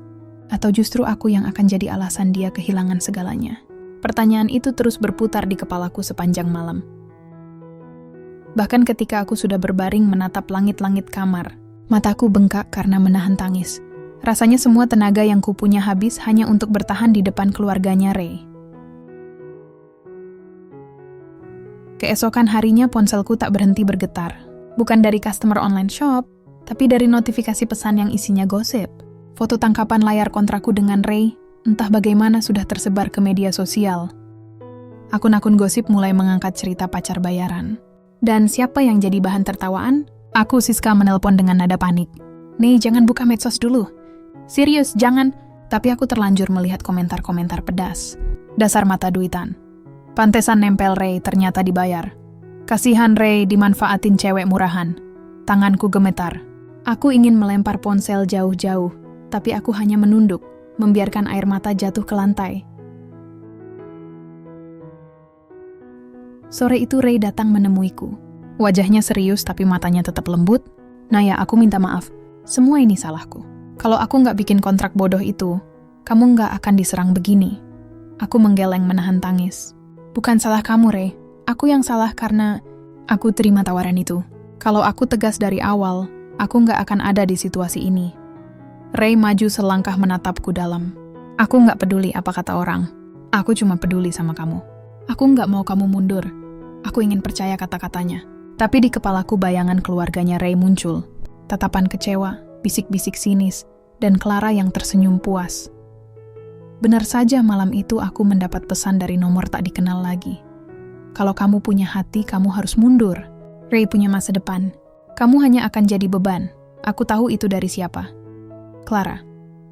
Speaker 1: Atau justru aku yang akan jadi alasan dia kehilangan segalanya? Pertanyaan itu terus berputar di kepalaku sepanjang malam. Bahkan ketika aku sudah berbaring menatap langit-langit kamar, mataku bengkak karena menahan tangis. Rasanya semua tenaga yang kupunya habis hanya untuk bertahan di depan keluarganya Ray. Keesokan harinya ponselku tak berhenti bergetar. Bukan dari customer online shop, tapi dari notifikasi pesan yang isinya gosip. Foto tangkapan layar kontrakku dengan Ray, entah bagaimana sudah tersebar ke media sosial. Akun-akun gosip mulai mengangkat cerita pacar bayaran. Dan siapa yang jadi bahan tertawaan? Aku, Siska, menelpon dengan nada panik. "Nih, jangan buka medsos dulu. Serius, jangan." Tapi aku terlanjur melihat komentar-komentar pedas. Dasar mata duitan. Pantesan nempel Ray, ternyata dibayar. Kasihan Ray dimanfaatin cewek murahan. Tanganku gemetar. Aku ingin melempar ponsel jauh-jauh, tapi aku hanya menunduk, membiarkan air mata jatuh ke lantai. Sore itu Ray datang menemuiku. Wajahnya serius tapi matanya tetap lembut. "Naya, aku minta maaf. Semua ini salahku. Kalau aku nggak bikin kontrak bodoh itu, kamu nggak akan diserang begini." Aku menggeleng menahan tangis. "Bukan salah kamu, Ray. Aku yang salah karena aku terima tawaran itu. Kalau aku tegas dari awal, aku nggak akan ada di situasi ini." Ray maju selangkah menatapku dalam. "Aku nggak peduli apa kata orang. Aku cuma peduli sama kamu. Aku nggak mau kamu mundur. Aku ingin percaya kata-katanya." Tapi di kepalaku bayangan keluarganya Ray muncul. Tatapan kecewa, bisik-bisik sinis, dan Clara yang tersenyum puas. Benar saja malam itu aku mendapat pesan dari nomor tak dikenal lagi. "Kalau kamu punya hati, kamu harus mundur. Ray punya masa depan. Kamu hanya akan jadi beban. Aku tahu itu dari siapa. Clara."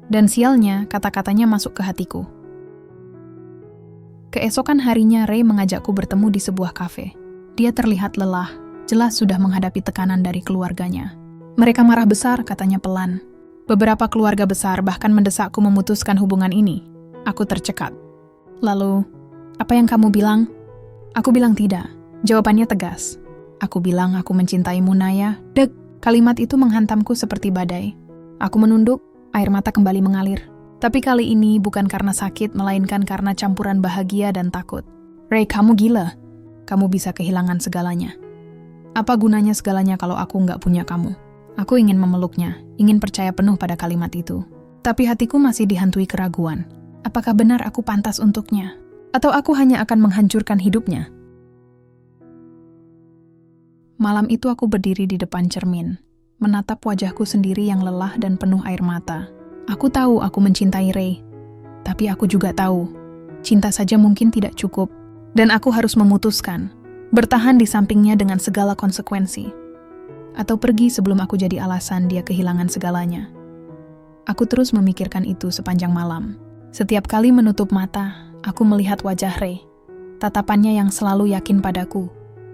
Speaker 1: Dan sialnya, kata-katanya masuk ke hatiku. Keesokan harinya Ray mengajakku bertemu di sebuah kafe. Dia terlihat lelah, jelas sudah menghadapi tekanan dari keluarganya. "Mereka marah besar," katanya pelan. "Beberapa keluarga besar bahkan mendesakku memutuskan hubungan ini." Aku tercekat. "Lalu, apa yang kamu bilang?" Aku bilang tidak. Jawabannya tegas. Aku bilang aku mencintaimu, Naya. Dek, kalimat itu menghantamku seperti badai. Aku menunduk, air mata kembali mengalir. Tapi kali ini bukan karena sakit, melainkan karena campuran bahagia dan takut. "Ray, kamu gila. Kamu bisa kehilangan segalanya. Apa gunanya segalanya kalau aku nggak punya kamu?" Aku ingin memeluknya, ingin percaya penuh pada kalimat itu. Tapi hatiku masih dihantui keraguan. Apakah benar aku pantas untuknya? Atau aku hanya akan menghancurkan hidupnya? Malam itu aku berdiri di depan cermin, menatap wajahku sendiri yang lelah dan penuh air mata. Aku tahu aku mencintai Ray, tapi aku juga tahu, cinta saja mungkin tidak cukup, dan aku harus memutuskan, bertahan di sampingnya dengan segala konsekuensi, atau pergi sebelum aku jadi alasan dia kehilangan segalanya. Aku terus memikirkan itu sepanjang malam. Setiap kali menutup mata, aku melihat wajah Ray, tatapannya yang selalu yakin padaku,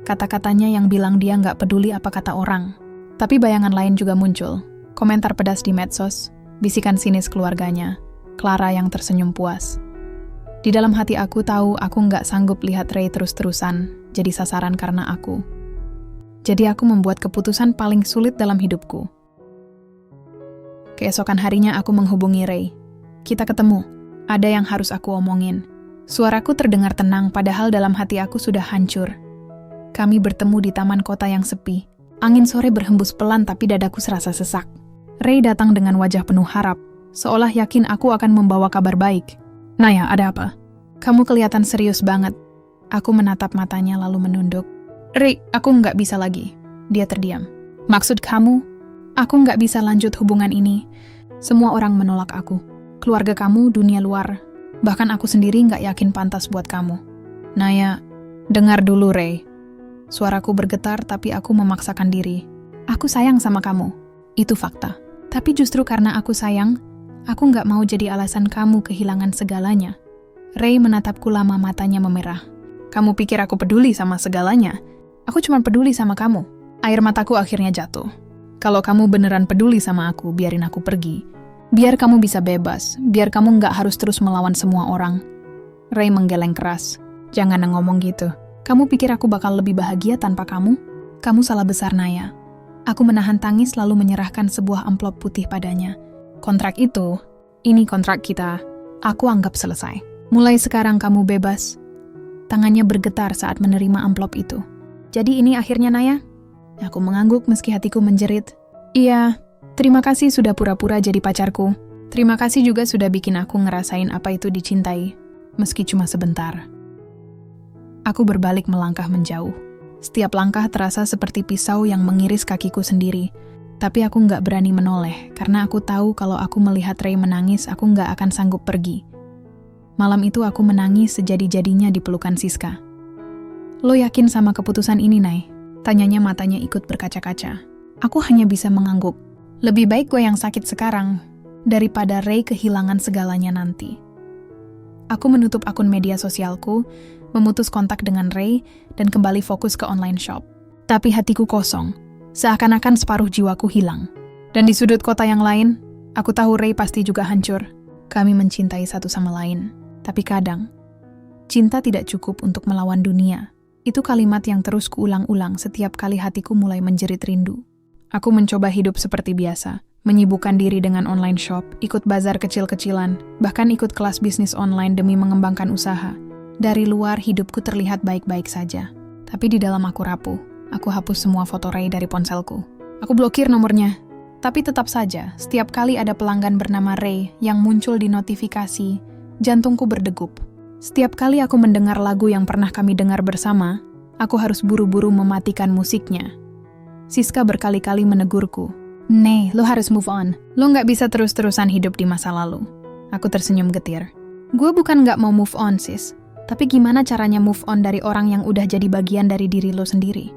Speaker 1: kata-katanya yang bilang dia nggak peduli apa kata orang. Tapi bayangan lain juga muncul, komentar pedas di medsos, bisikan sinis keluarganya, Clara yang tersenyum puas. Di dalam hati aku tahu aku nggak sanggup lihat Ray terus-terusan jadi sasaran karena aku. Jadi aku membuat keputusan paling sulit dalam hidupku. Keesokan harinya aku menghubungi Ray. "Kita ketemu, ada yang harus aku omongin." Suaraku terdengar tenang padahal dalam hati aku sudah hancur. Kami bertemu di taman kota yang sepi. Angin sore berhembus pelan tapi dadaku serasa sesak. Ray datang dengan wajah penuh harap, seolah yakin aku akan membawa kabar baik. "Naya, ada apa? Kamu kelihatan serius banget." Aku menatap matanya lalu menunduk. "Ray, aku nggak bisa lagi." Dia terdiam. "Maksud kamu?" "Aku nggak bisa lanjut hubungan ini. Semua orang menolak aku. Keluarga kamu, dunia luar. Bahkan aku sendiri nggak yakin pantas buat kamu." "Naya, dengar dulu Ray." Suaraku bergetar tapi aku memaksakan diri. "Aku sayang sama kamu. Itu fakta. Tapi justru karena aku sayang, aku nggak mau jadi alasan kamu kehilangan segalanya." Ray menatapku lama, matanya memerah. "Kamu pikir aku peduli sama segalanya? Aku cuma peduli sama kamu." Air mataku akhirnya jatuh. "Kalau kamu beneran peduli sama aku, biarin aku pergi. Biar kamu bisa bebas, biar kamu nggak harus terus melawan semua orang." Ray menggeleng keras. "Jangan ngomong gitu. Kamu pikir aku bakal lebih bahagia tanpa kamu? Kamu salah besar, Naya." Aku menahan tangis lalu menyerahkan sebuah amplop putih padanya. "Kontrak itu, ini kontrak kita. Aku anggap selesai. Mulai sekarang kamu bebas." Tangannya bergetar saat menerima amplop itu. "Jadi ini akhirnya, Naya?" Aku mengangguk meski hatiku menjerit. "Iya, terima kasih sudah pura-pura jadi pacarku. Terima kasih juga sudah bikin aku ngerasain apa itu dicintai, meski cuma sebentar." Aku berbalik melangkah menjauh. Setiap langkah terasa seperti pisau yang mengiris kakiku sendiri. Tapi aku nggak berani menoleh, karena aku tahu kalau aku melihat Ray menangis, aku nggak akan sanggup pergi. Malam itu aku menangis sejadi-jadinya di pelukan Siska. Lo yakin sama keputusan ini, Nay? Tanyanya matanya ikut berkaca-kaca. Aku hanya bisa mengangguk. Lebih baik gue yang sakit sekarang, daripada Ray kehilangan segalanya nanti. Aku menutup akun media sosialku, memutus kontak dengan Ray, dan kembali fokus ke online shop. Tapi hatiku kosong, seakan-akan separuh jiwaku hilang. Dan di sudut kota yang lain, aku tahu Ray pasti juga hancur. Kami mencintai satu sama lain. Tapi kadang, cinta tidak cukup untuk melawan dunia. Itu kalimat yang terus kuulang-ulang setiap kali hatiku mulai menjerit rindu. Aku mencoba hidup seperti biasa, menyibukkan diri dengan online shop, ikut bazar kecil-kecilan, bahkan ikut kelas bisnis online demi mengembangkan usaha. Dari luar hidupku terlihat baik-baik saja. Tapi di dalam aku rapuh. Aku hapus semua foto Ray dari ponselku. Aku blokir nomornya. Tapi tetap saja, setiap kali ada pelanggan bernama Ray yang muncul di notifikasi, jantungku berdegup. Setiap kali aku mendengar lagu yang pernah kami dengar bersama, aku harus buru-buru mematikan musiknya. Siska berkali-kali menegurku. Nay, lo harus move on. Lo nggak bisa terus-terusan hidup di masa lalu. Aku tersenyum getir. Gue bukan nggak mau move on, sis. Tapi gimana caranya move on dari orang yang udah jadi bagian dari diri lo sendiri?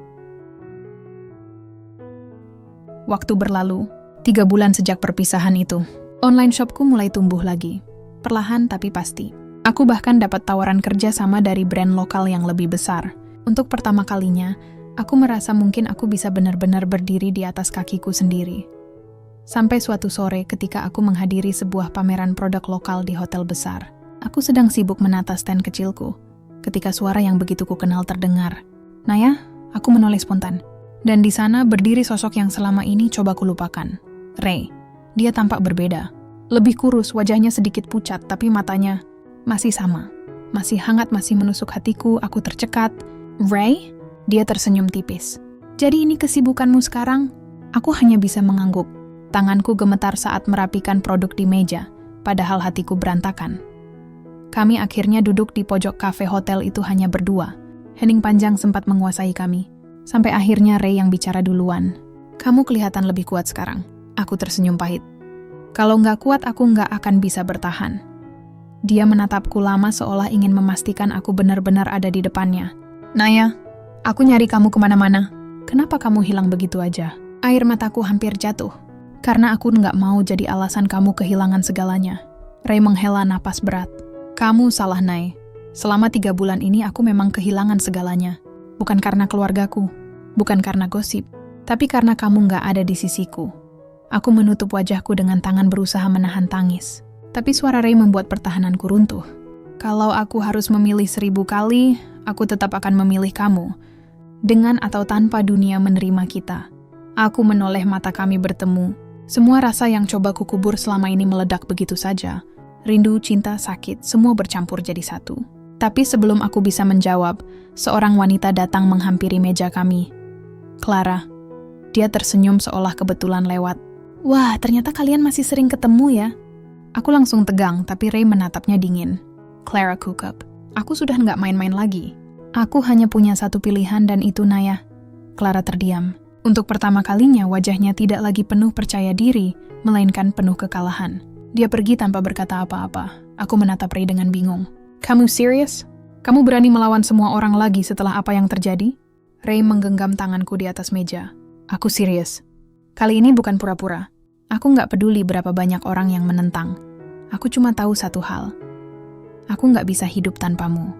Speaker 1: Waktu berlalu, 3 bulan sejak perpisahan itu. Online shopku mulai tumbuh lagi. Perlahan tapi pasti. Aku bahkan dapat tawaran kerja sama dari brand lokal yang lebih besar. Untuk pertama kalinya, aku merasa mungkin aku bisa benar-benar berdiri di atas kakiku sendiri. Sampai suatu sore ketika aku menghadiri sebuah pameran produk lokal di hotel besar. Aku sedang sibuk menata stand kecilku, ketika suara yang begitu kukenal terdengar. Naya, aku menoleh spontan. Dan di sana berdiri sosok yang selama ini coba kulupakan. Ray. Dia tampak berbeda. Lebih kurus, wajahnya sedikit pucat, tapi matanya masih sama. Masih hangat, masih menusuk hatiku, aku tercekat. Ray? Dia tersenyum tipis. Jadi ini kesibukanmu sekarang? Aku hanya bisa mengangguk. Tanganku gemetar saat merapikan produk di meja, padahal hatiku berantakan. Kami akhirnya duduk di pojok kafe hotel itu hanya berdua. Hening panjang sempat menguasai kami. Sampai akhirnya Ray yang bicara duluan. Kamu kelihatan lebih kuat sekarang. Aku tersenyum pahit. Kalau nggak kuat, aku nggak akan bisa bertahan. Dia menatapku lama seolah ingin memastikan aku benar-benar ada di depannya. Naya, aku nyari kamu kemana-mana. Kenapa kamu hilang begitu aja? Air mataku hampir jatuh. Karena aku nggak mau jadi alasan kamu kehilangan segalanya. Ray menghela napas berat. Kamu salah, Nay. Selama 3 bulan ini aku memang kehilangan segalanya. Bukan karena keluargaku, bukan karena gosip, tapi karena kamu nggak ada di sisiku. Aku menutup wajahku dengan tangan berusaha menahan tangis. Tapi suara Ray membuat pertahananku runtuh. Kalau aku harus memilih 1000 kali, aku tetap akan memilih kamu. Dengan atau tanpa dunia menerima kita. Aku menoleh mata kami bertemu. Semua rasa yang coba kukubur selama ini meledak begitu saja. Rindu, cinta, sakit, semua bercampur jadi satu. Tapi sebelum aku bisa menjawab, seorang wanita datang menghampiri meja kami. Clara. Dia tersenyum seolah kebetulan lewat. Wah, ternyata kalian masih sering ketemu ya. Aku langsung tegang, tapi Ray menatapnya dingin. Clara Cookup. Aku sudah nggak main-main lagi. Aku hanya punya satu pilihan dan itu Naya. Clara terdiam. Untuk pertama kalinya wajahnya tidak lagi penuh percaya diri, melainkan penuh kekalahan. Dia pergi tanpa berkata apa-apa. Aku menatap Ray dengan bingung. Kamu serius? Kamu berani melawan semua orang lagi setelah apa yang terjadi? Ray menggenggam tanganku di atas meja. Aku serius. Kali ini bukan pura-pura. Aku nggak peduli berapa banyak orang yang menentang. Aku cuma tahu satu hal. Aku nggak bisa hidup tanpamu.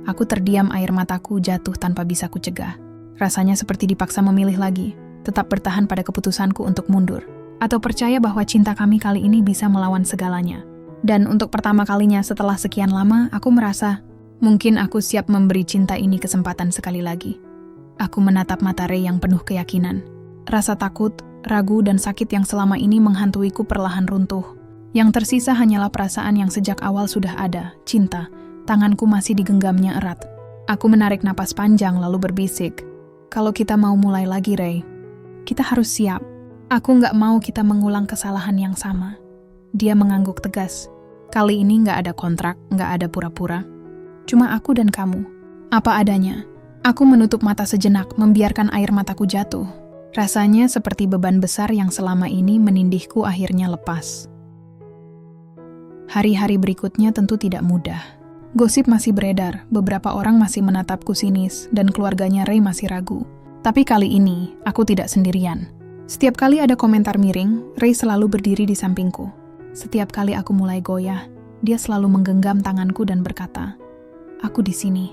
Speaker 1: Aku terdiam, air mataku jatuh tanpa bisa kucegah. Rasanya seperti dipaksa memilih lagi. Tetap bertahan pada keputusanku untuk mundur. Atau percaya bahwa cinta kami kali ini bisa melawan segalanya. Dan untuk pertama kalinya setelah sekian lama, aku merasa mungkin aku siap memberi cinta ini kesempatan sekali lagi. Aku menatap mata Ray yang penuh keyakinan. Rasa takut, ragu, dan sakit yang selama ini menghantuiku perlahan runtuh. Yang tersisa hanyalah perasaan yang sejak awal sudah ada, cinta. Tanganku masih digenggamnya erat. Aku menarik napas panjang lalu berbisik. Kalau kita mau mulai lagi, Ray, kita harus siap. Aku nggak mau kita mengulang kesalahan yang sama. Dia mengangguk tegas. Kali ini nggak ada kontrak, nggak ada pura-pura. Cuma aku dan kamu. Apa adanya. Aku menutup mata sejenak, membiarkan air mataku jatuh. Rasanya seperti beban besar yang selama ini menindihku akhirnya lepas. Hari-hari berikutnya tentu tidak mudah. Gosip masih beredar, beberapa orang masih menatapku sinis, dan keluarganya Ray masih ragu. Tapi kali ini, aku tidak sendirian. Setiap kali ada komentar miring, Ray selalu berdiri di sampingku. Setiap kali aku mulai goyah, dia selalu menggenggam tanganku dan berkata, "Aku di sini."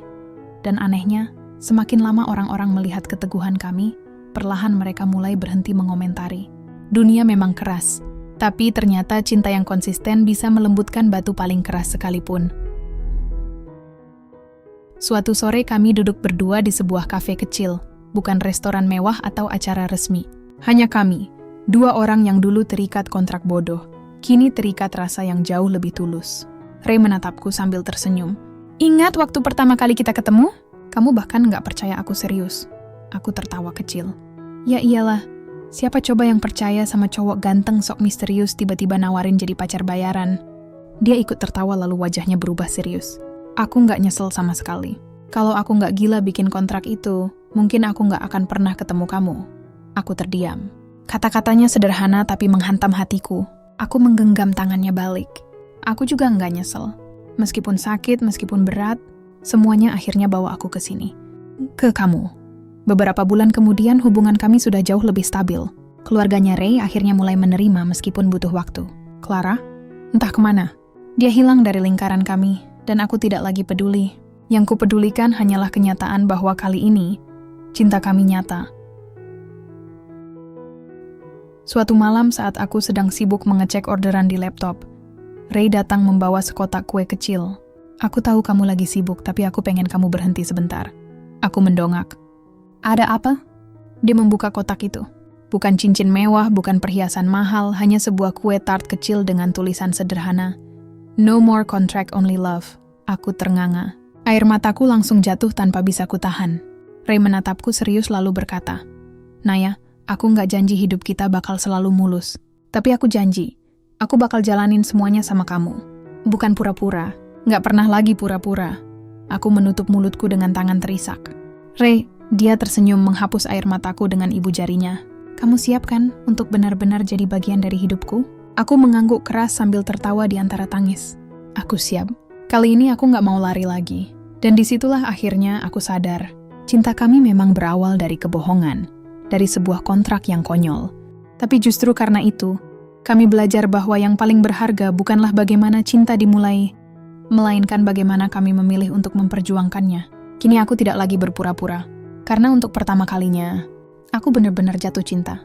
Speaker 1: Dan anehnya, semakin lama orang-orang melihat keteguhan kami, perlahan mereka mulai berhenti mengomentari. Dunia memang keras, tapi ternyata cinta yang konsisten bisa melembutkan batu paling keras sekalipun. Suatu sore kami duduk berdua di sebuah kafe kecil, bukan restoran mewah atau acara resmi. Hanya kami, dua orang yang dulu terikat kontrak bodoh, kini terikat rasa yang jauh lebih tulus. Ray menatapku sambil tersenyum. "Ingat waktu pertama kali kita ketemu? Kamu bahkan nggak percaya aku serius." Aku tertawa kecil. "Ya iyalah, siapa coba yang percaya sama cowok ganteng sok misterius tiba-tiba nawarin jadi pacar bayaran?" Dia ikut tertawa lalu wajahnya berubah serius. Aku nggak nyesel sama sekali. Kalau aku nggak gila bikin kontrak itu, mungkin aku nggak akan pernah ketemu kamu. Aku terdiam. Kata-katanya sederhana tapi menghantam hatiku. Aku menggenggam tangannya balik. Aku juga nggak nyesel. Meskipun sakit, meskipun berat, semuanya akhirnya bawa aku ke sini. Ke kamu. Beberapa bulan kemudian hubungan kami sudah jauh lebih stabil. Keluarganya Ray akhirnya mulai menerima meskipun butuh waktu. Clara? Entah kemana. Dia hilang dari lingkaran kami, dan aku tidak lagi peduli. Yang kupedulikan hanyalah kenyataan bahwa kali ini, cinta kami nyata. Suatu malam saat aku sedang sibuk mengecek orderan di laptop, Ray datang membawa sekotak kue kecil. "Aku tahu kamu lagi sibuk, tapi aku pengen kamu berhenti sebentar." Aku mendongak. "Ada apa?" Dia membuka kotak itu. Bukan cincin mewah, bukan perhiasan mahal, hanya sebuah kue tart kecil dengan tulisan sederhana. "No more contract, only love." Aku ternganga. Air mataku langsung jatuh tanpa bisa kutahan. Ray menatapku serius lalu berkata, "Naya, aku nggak janji hidup kita bakal selalu mulus. Tapi aku janji, aku bakal jalanin semuanya sama kamu. Bukan pura-pura, nggak pernah lagi pura-pura." Aku menutup mulutku dengan tangan terisak. "Ray," dia tersenyum menghapus air mataku dengan ibu jarinya. "Kamu siap kan untuk benar-benar jadi bagian dari hidupku?" Aku mengangguk keras sambil tertawa di antara tangis. Aku siap. Kali ini aku nggak mau lari lagi. Dan disitulah akhirnya aku sadar, cinta kami memang berawal dari kebohongan, dari sebuah kontrak yang konyol. Tapi justru karena itu, kami belajar bahwa yang paling berharga bukanlah bagaimana cinta dimulai, melainkan bagaimana kami memilih untuk memperjuangkannya. Kini aku tidak lagi berpura-pura, karena untuk pertama kalinya, aku benar-benar jatuh cinta.